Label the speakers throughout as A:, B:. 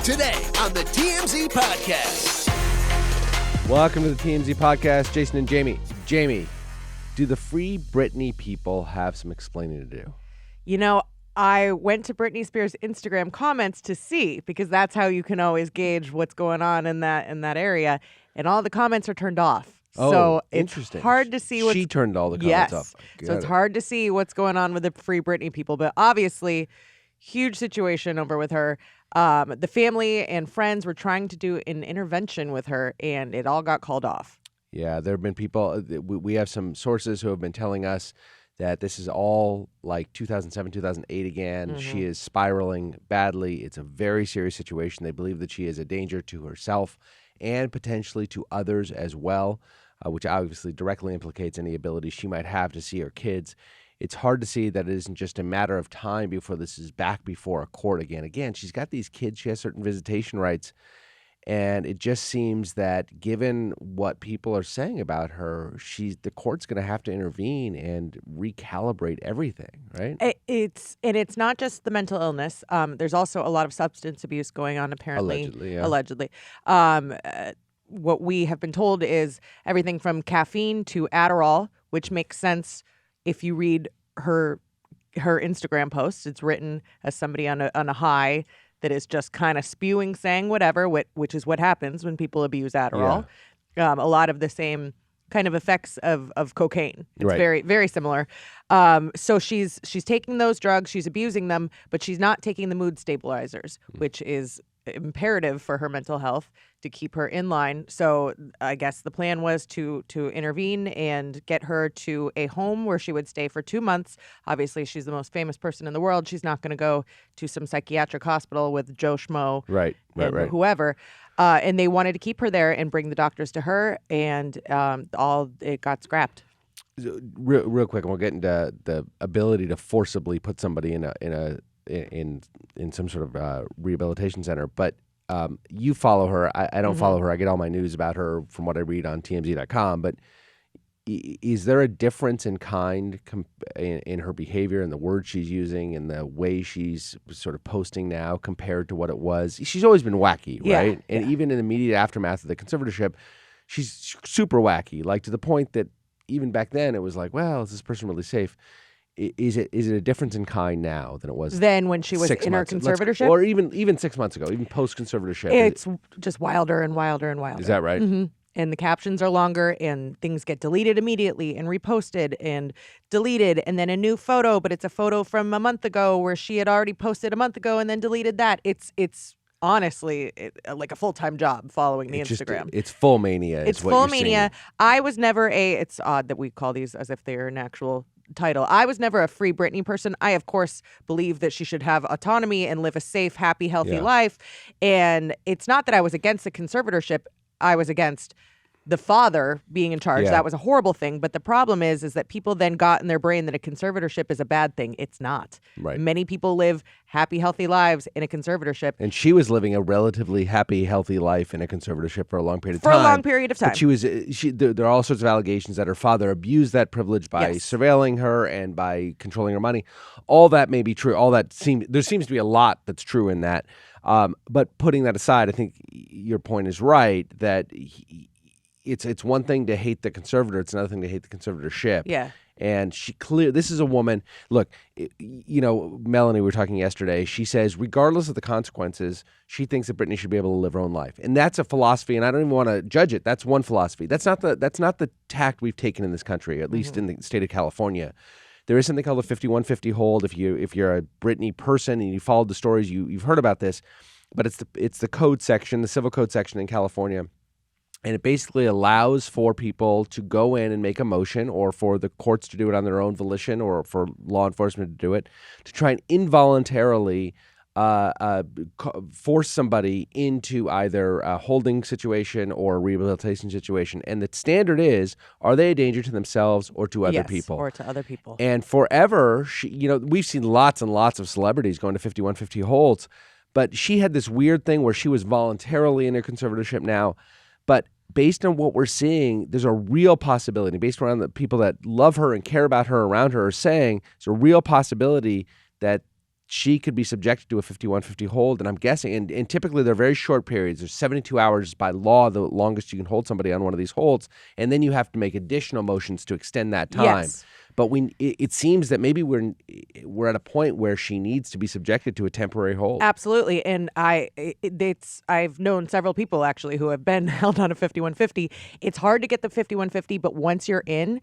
A: Today on the TMZ Podcast.
B: Welcome to the TMZ Podcast, Jason and Jamie. Jamie, do the Free Britney people have some explaining to do?
C: You know, I went to Britney Spears' Instagram comments to see, because that's how you can always gauge what's going on in that area, and all the comments are turned off.
B: Oh,
C: so it's
B: interesting.
C: hard to see what's...
B: She turned all the comments off.
C: So it's hard to see what's going on with the Free Britney people, but obviously, huge situation over with her. The family and friends were trying to do an intervention with her, and it all got called off.
B: Yeah, there have been people, we have some sources who have been telling us that this is all like 2007, 2008 again.
C: Mm-hmm.
B: She is spiraling badly. It's a very serious situation. They believe that she is a danger to herself and potentially to others as well, which obviously directly implicates any ability she might have to see her kids. It's hard to see that it isn't just a matter of time before this is back before a court again. Again, she's got these kids. She has certain visitation rights. And it just seems that given what people are saying about her, the court's going to have to intervene and recalibrate everything, right?
C: It's not just the mental illness. There's also a lot of substance abuse going on, apparently.
B: Allegedly.
C: What we have been told is everything from caffeine to Adderall, which makes sense if you read her Instagram posts. It's written as somebody on a high that is just kind of spewing, saying whatever, which is what happens when people abuse Adderall. Yeah. A lot of the same kind of effects of cocaine. It's
B: right.
C: Very, very similar. So she's taking those drugs, she's abusing them, but she's not taking the mood stabilizers, which is imperative for her mental health to keep her in line. So I guess the plan was to intervene and get her to a home where she would stay for 2 months. Obviously, she's the most famous person in the world. She's not going to go to some psychiatric hospital with Joe Schmo and whoever. And they wanted to keep her there and bring the doctors to her, and it got scrapped.
B: Real quick, and we'll get into the ability to forcibly put somebody in some sort of rehabilitation center. But you follow her. I don't follow her. I get all my news about her from what I read on TMZ.com. But is there a difference in kind in her behavior and the words she's using and the way she's sort of posting now compared to what it was? She's always been wacky, right? And even in the immediate aftermath of the conservatorship, she's super wacky, like to the point that even back then it was like, well, is this person really safe? Is it a difference in kind now than it was
C: then when she was in her conservatorship?
B: Or even 6 months ago, even post-conservatorship?
C: It's just wilder and wilder and wilder.
B: Is that right?
C: Mm-hmm. And the captions are longer, and things get deleted immediately and reposted and deleted, and then a new photo, but it's a photo from a month ago where she had already posted a month ago and then deleted that. It's honestly like a full-time job following the Instagram.
B: It's full mania.
C: It's full mania. I was never it's odd that we call these as if they're an actual title. I was never a Free Britney person. I, of course, believe that she should have autonomy and live a safe, happy, healthy life. And it's not that I was against the conservatorship. I was against the father being in charge.
B: Yeah.
C: That was a horrible thing. But the problem is that people then got in their brain that a conservatorship is a bad thing. It's not. Right. Many people live happy, healthy lives in a conservatorship.
B: And she was living a relatively happy, healthy life in a conservatorship for a long period of time.
C: For a long period of time.
B: But there are all sorts of allegations that her father abused that privilege by surveilling her and by controlling her money. All that may be true. There seems to be a lot that's true in that. But putting that aside, I think your point is right that it's one thing to hate the conservator. It's another thing to hate the conservatorship.
C: Yeah.
B: And this is a woman, look, Melanie, we were talking yesterday, she says, regardless of the consequences, she thinks that Britney should be able to live her own life. And that's a philosophy, and I don't even want to judge it. That's one philosophy. That's not the tact we've taken in this country, at least in the state of California. There is something called a 5150 hold. If you're a Britney person and you followed the stories, you've heard about this. But it's the code section, the civil code section in California. And it basically allows for people to go in and make a motion, or for the courts to do it on their own volition, or for law enforcement to do it, to try and involuntarily force somebody into either a holding situation or a rehabilitation situation. And the standard is, are they a danger to themselves or to other people?
C: Or to other people.
B: And forever, we've seen lots and lots of celebrities going to 5150 holds, but she had this weird thing where she was voluntarily in a conservatorship now. But based on what we're seeing, there's a real possibility, based around the people that love her and care about her around her are saying, there's a real possibility that she could be subjected to a 5150 hold. And I'm guessing, and typically they're very short periods. There's 72 hours by law, the longest you can hold somebody on one of these holds. And then you have to make additional motions to extend that time.
C: Yes.
B: But it seems that maybe we're at a point where she needs to be subjected to a temporary hold.
C: Absolutely. And I've known several people actually who have been held on a 5150. It's hard to get the 5150, but once you're in,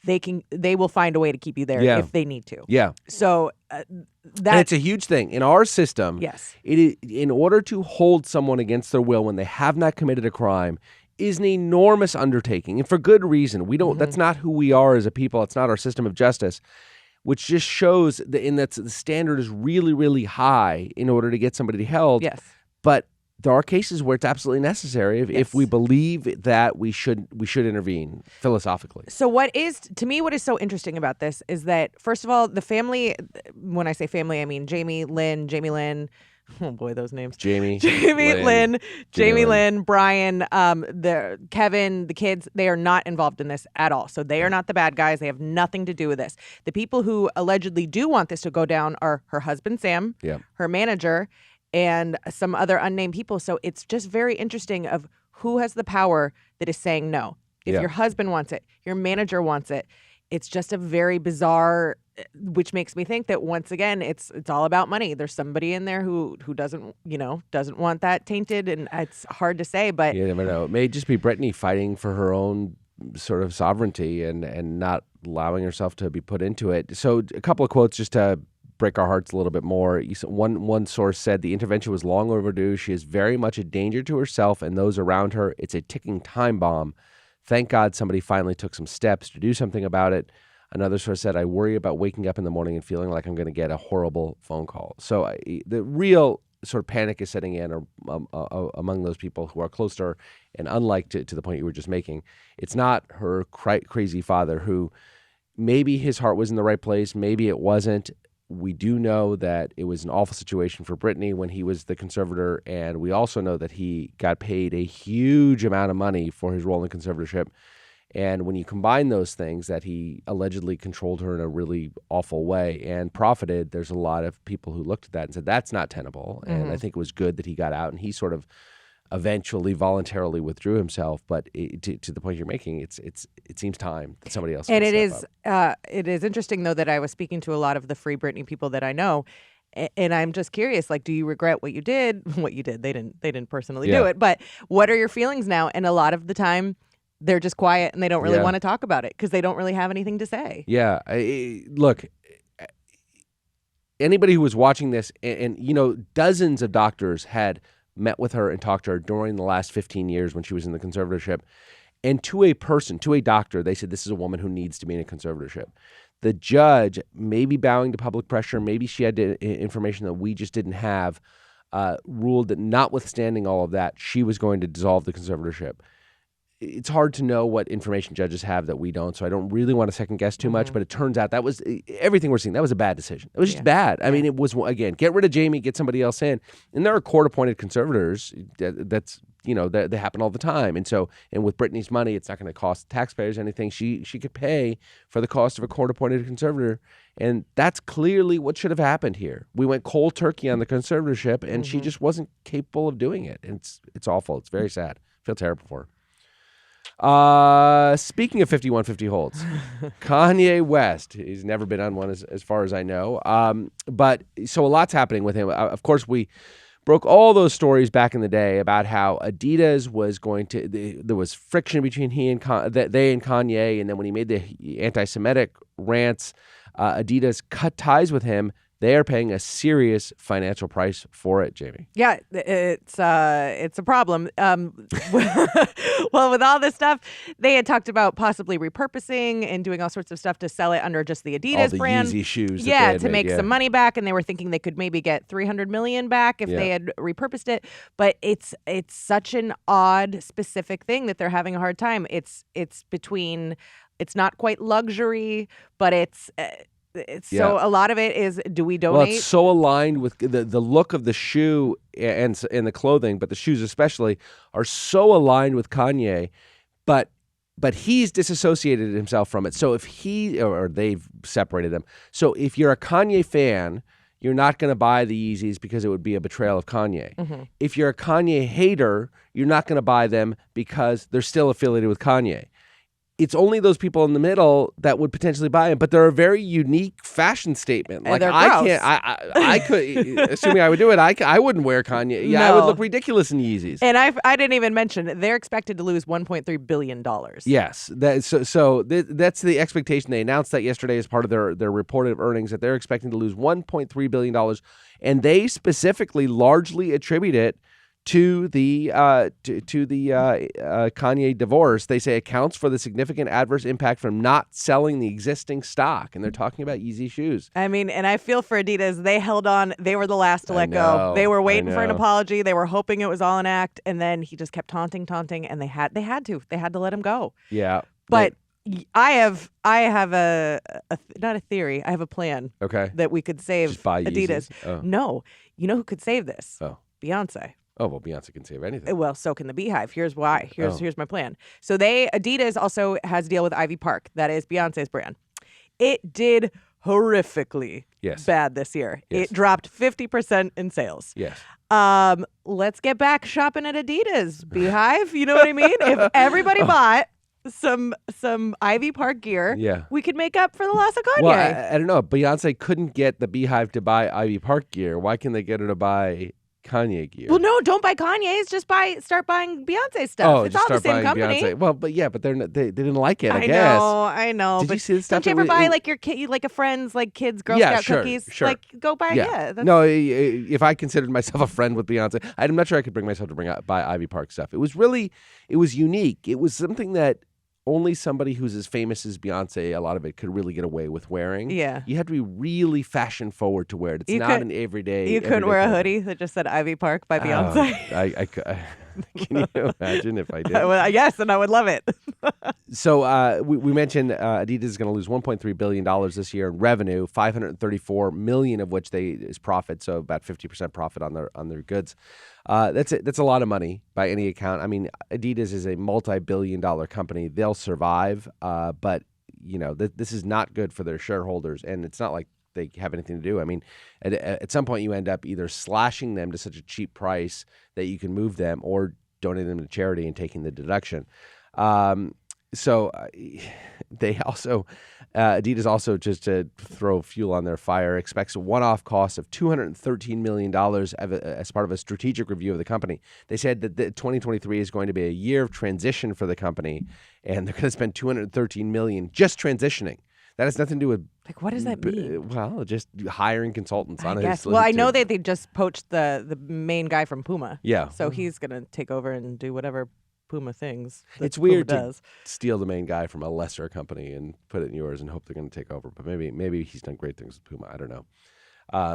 C: they will find a way to keep you there if they need to.
B: Yeah.
C: So
B: and it's a huge thing in our system.
C: Yes.
B: It is, in order to hold someone against their will when they have not committed a crime, is an enormous undertaking, and for good reason. We don't. That's not who we are as a people. It's not our system of justice, which just shows that the standard is really, really high in order to get somebody held.
C: Yes.
B: But there are cases where it's absolutely necessary if we believe that we should intervene philosophically.
C: So what is so interesting about this is that, first of all, the family, when I say family, I mean Jamie Lynn, oh boy, those names. Jamie Lynn, Brian, Kevin, the kids, they are not involved in this at all. So they are not the bad guys. They have nothing to do with this. The people who allegedly do want this to go down are her husband, Sam, her manager, and some other unnamed people. So it's just very interesting of who has the power that is saying no. If your husband wants it, your manager wants it. It's just a very bizarre, which makes me think that once again, it's all about money. There's somebody in there who doesn't want that tainted, and it's hard to say. But
B: you never know. It may just be Britney fighting for her own sort of sovereignty and not allowing herself to be put into it. So a couple of quotes just to break our hearts a little bit more. One source said the intervention was long overdue. She is very much a danger to herself and those around her. It's a ticking time bomb. Thank God somebody finally took some steps to do something about it. Another source said, I worry about waking up in the morning and feeling like I'm going to get a horrible phone call. So the real sort of panic is setting in among those people who are close to her. And unlike to the point you were just making, it's not her crazy father who maybe his heart was in the right place. Maybe it wasn't. We do know that it was an awful situation for Britney when he was the conservator, and we also know that he got paid a huge amount of money for his role in conservatorship. And when you combine those things, that he allegedly controlled her in a really awful way and profited, there's a lot of people who looked at that and said, that's not tenable. And I think it was good that he got out, and he sort of eventually voluntarily withdrew himself. But to the point you're making, it seems time that somebody else.
C: And it is interesting though that I was speaking to a lot of the Free Britney people that I know, and I'm just curious. Like, do you regret what you did? What you did? They didn't personally do it, but what are your feelings now? And a lot of the time, they're just quiet and they don't really want to talk about it because they don't really have anything to say.
B: Yeah, look. Anybody who was watching this, and dozens of doctors had met with her and talked to her during the last 15 years when she was in the conservatorship. And to a doctor, they said, this is a woman who needs to be in a conservatorship. The judge, maybe bowing to public pressure, maybe she had information that we just didn't have, ruled that notwithstanding all of that, she was going to dissolve the conservatorship. It's hard to know what information judges have that we don't, so I don't really want to second guess too much, but it turns out that was everything we're seeing. That was a bad decision. It was just bad. I mean, it was, again, get rid of Jamie, get somebody else in. And there are court-appointed conservators that's, they happen all the time. And with Britney's money, it's not going to cost taxpayers anything. She could pay for the cost of a court-appointed conservator. And that's clearly what should have happened here. We went cold turkey on the conservatorship, and she just wasn't capable of doing it. And it's awful. It's very sad. I feel terrible for her. Speaking of 5150 holds, Kanye West, he's never been on one as far as I know. But so a lot's happening with him. Of course, we broke all those stories back in the day about how Adidas was going to, there was friction between they and Kanye. And then when he made the anti-Semitic rants, Adidas cut ties with him. They are paying a serious financial price for it, Jamie.
C: Yeah, it's a problem. Well, with all this stuff, they had talked about possibly repurposing and doing all sorts of stuff to sell it under just the Adidas
B: all the
C: brand.
B: Yeezy shoes.
C: To make some money back, and they were thinking they could maybe get $300 million back if they had repurposed it. But it's such an odd, specific thing that they're having a hard time. It's not quite luxury, but it's so a lot of it is, do we donate?
B: Well, it's so aligned with the look of the shoe and the clothing, but the shoes especially are so aligned with Kanye, but he's disassociated himself from it. So if or they've separated them. So if you're a Kanye fan, you're not going to buy the Yeezys because it would be a betrayal of Kanye.
C: Mm-hmm.
B: If you're a Kanye hater, you're not going to buy them because they're still affiliated with Kanye. It's only those people in the middle that would potentially buy them, but they're a very unique fashion statement.
C: And
B: Like
C: they're
B: I
C: gross.
B: can't, I could, assuming I would do it, I wouldn't wear Kanye. Yeah, I would
C: No.
B: look ridiculous in Yeezys.
C: And I didn't even mention they're expected to lose $1.3 billion.
B: Yes, that's the expectation. They announced that yesterday as part of their reported earnings that they're expecting to lose $1.3 billion, and they specifically largely attribute it to the Kanye divorce. They say accounts for the significant adverse impact from not selling the existing stock, and they're talking about Yeezy shoes.
C: I mean, and I feel for Adidas. They held on. They were the last to let go. They were waiting for an apology. They were hoping it was all an act, and then he just kept taunting, and they had to let him go.
B: Yeah,
C: But I have a not a theory. I have a plan.
B: Okay.
C: That we could save
B: Just buy
C: Adidas.
B: Yeezys? Oh.
C: No, you know who could save this?
B: Oh.
C: Beyonce.
B: Oh, well, Beyonce can save anything.
C: Well, so can the Beehive. Here's why. Here's my plan. So Adidas also has a deal with Ivy Park. That is Beyonce's brand. It did horrifically bad this year.
B: Yes.
C: It dropped 50% in sales.
B: Yes.
C: Let's get back shopping at Adidas, Beehive. You know what I mean? If everybody bought some Ivy Park gear, we could make up for the loss of Kanye.
B: Well, I don't know. Beyonce couldn't get the Beehive to buy Ivy Park gear. Why can they get her to buy Kanye gear?
C: Well, no, don't buy Kanye's. Just start buying Beyonce stuff.
B: Oh,
C: it's
B: just
C: all the
B: start
C: same
B: buying
C: company.
B: Beyonce. Well, but they're not, they didn't like it. I guess.
C: I know.
B: Did
C: but
B: you see the stuff?
C: Don't you ever buy like your kid, like a friend's like kids Girl Scout cookies?
B: Sure.
C: Like go buy.
B: No, if I considered myself a friend with Beyonce, I'm not sure I could bring myself to buy Ivy Park stuff. It was unique. It was something that only somebody who's as famous as Beyonce, a lot of it, could really get away with wearing.
C: Yeah.
B: You have to be really fashion forward to wear it. It's not an everyday.
C: You couldn't wear a hoodie that just said Ivy Park by Beyonce.
B: Can you imagine if I did?
C: Yes, and I would love it.
B: So we mentioned Adidas is going to lose $1.3 billion this year in revenue, $534 million of which is profit, so about 50% profit on their goods. That's it. That's a lot of money by any account. I mean, Adidas is a multi-billion-dollar company. They'll survive, but this is not good for their shareholders, and it's not like they have anything to do. I mean, at some point you end up either slashing them to such a cheap price that you can move them, or donating them to charity and taking the deduction. So they also, Adidas also, just to throw fuel on their fire, expects a one-off cost of $213 million as part of a strategic review of the company. They said that 2023 is going to be a year of transition for the company, and they're going to spend $213 million just transitioning. That has nothing to do with...
C: Like, what does that mean?
B: Well, just hiring consultants on
C: it. Well, I know that they just poached the main guy from Puma.
B: Yeah.
C: So he's going to take over and do whatever Puma things.
B: It's weird to steal the main guy from a lesser company and put it in yours and hope they're going to take over. But maybe he's done great things with Puma. I don't know.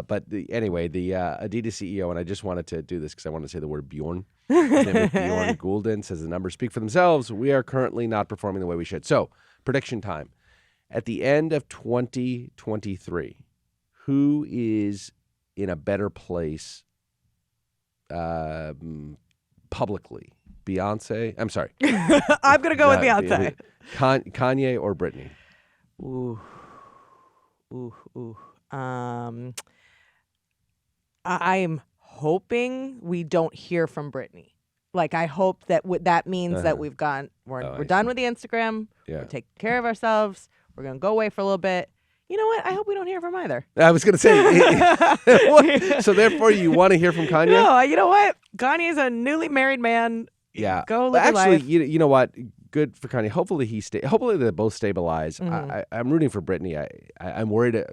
B: But anyway, the Adidas CEO, and I just wanted to do this because I wanted to say the word Bjorn. His name is Bjorn Gulden, says the numbers speak for themselves. We are currently not performing the way we should. So, prediction time. At the end of 2023, who is in a better place publicly? Beyonce? I'm sorry.
C: I'm going to go with Beyonce.
B: Kanye or Britney?
C: I'm hoping we don't hear from Britney. Like, I hope that that means that we're done with the Instagram.
B: Yeah.
C: We're taking care of ourselves. We're going to go away for a little bit. You know what? I hope we don't hear from either.
B: I was going to say. So therefore, you want to hear from Kanye?
C: No, you know what? Kanye's a newly married man.
B: Yeah.
C: Go live your life.
B: You know what? Good for Kanye. Hopefully hopefully they both stabilize.
C: Mm-hmm.
B: I'm rooting for Britney. I'm worried to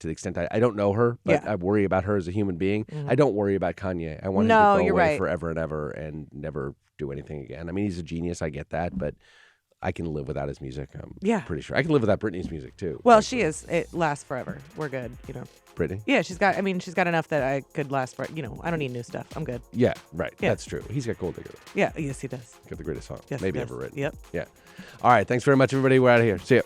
B: the extent I don't know her, but I worry about her as a human being. Mm-hmm. I don't worry about Kanye. I want him to go away forever and ever and never do anything again. I mean, he's a genius. I get that, but I can live without his music. I'm pretty sure. I can live without Britney's music too.
C: Well, she is. It lasts forever. We're good,
B: Britney?
C: Yeah, she's got enough that I could last for, I don't need new stuff. I'm good.
B: Yeah, right. Yeah. That's true. He's got Gold Digger.
C: Yeah, yes, he does.
B: Got the greatest song
C: yes,
B: maybe ever written.
C: Yep.
B: Yeah. All right. Thanks very much, everybody. We're out of here. See ya.